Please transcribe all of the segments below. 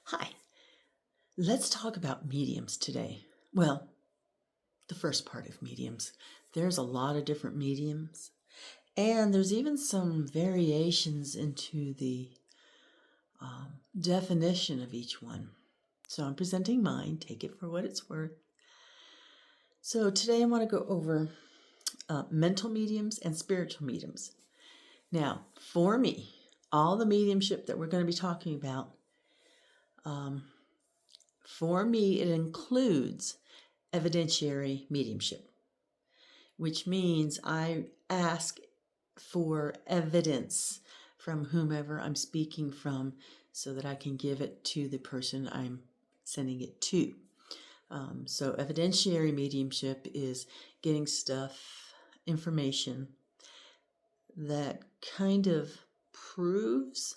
Hi, let's talk about mediums today. Well, the first part of mediums. There's a lot of different mediums, and there's even some variations into the definition of each one. So I'm presenting mine, take it for what it's worth. So today I want to go over mental mediums and spiritual mediums. Now, for me, all the mediumship that we're going to be talking about, for me, it includes evidentiary mediumship, which means I ask for evidence from whomever I'm speaking from so that I can give it to the person I'm sending it to. So evidentiary mediumship is getting information that kind of proves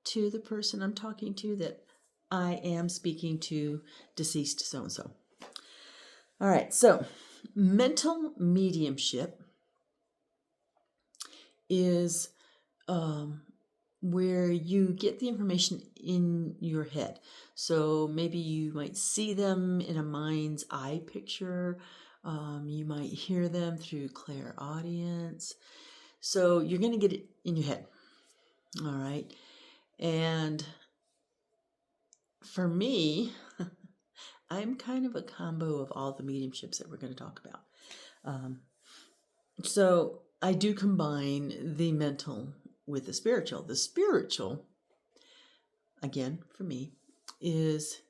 to the person I'm talking to that I am speaking to deceased so-and-so. All right, so mental mediumship is where you get the information in your head. So maybe you might see them in a mind's eye picture. You might hear them through clairaudience. So you're going to get it in your head. All right. And for me, I'm kind of a combo of all the mediumships that we're going to talk about. So I do combine the mental with the spiritual. The spiritual, again, for me, is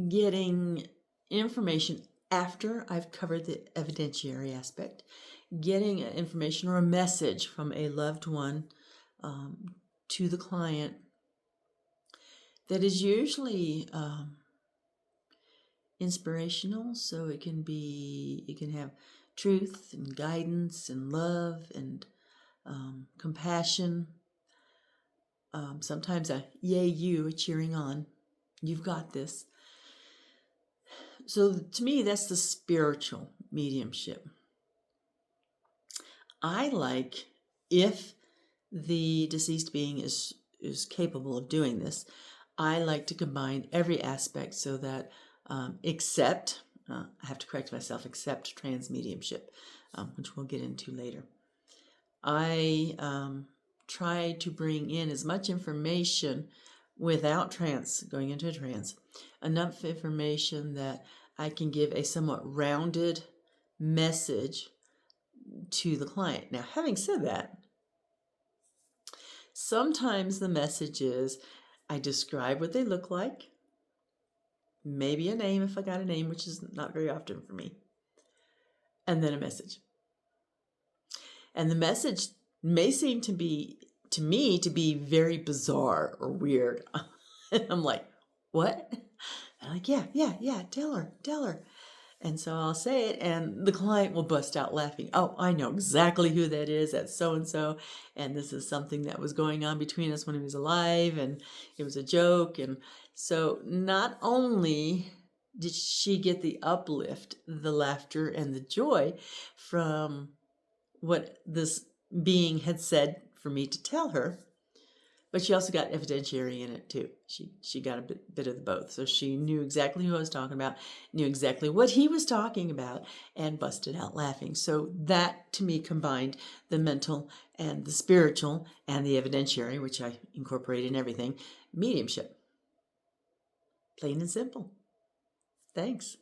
getting information after I've covered the evidentiary aspect, getting information or a message from a loved one to the client that is usually inspirational. So it can have truth and guidance and love and compassion. Sometimes a yay you, a cheering on. You've got this. So to me, that's the spiritual mediumship. I like, if the deceased being is capable of doing this, I like to combine every aspect so that except trans mediumship, which we'll get into later. I try to bring in as much information without going into a trance, enough information that I can give a somewhat rounded message to the client. Now, having said that, sometimes the message is I describe what they look like, maybe a name if I got a name, which is not very often for me, and then a message. And the message may seem to me to be very bizarre or weird. And I'm like, what? And I'm like, yeah, tell her. And so I'll say it, and the client will bust out laughing. Oh, I know exactly who that is. That's so-and-so. And this is something that was going on between us when he was alive, and it was a joke. And so not only did she get the uplift, the laughter, and the joy from what this being had said for me to tell her, but she also got evidentiary in it too. She got a bit of both. So she knew exactly who I was talking about, knew exactly what he was talking about, and busted out laughing. So that, to me, combined the mental and the spiritual and the evidentiary, which I incorporate in everything, mediumship. Plain and simple. Thanks.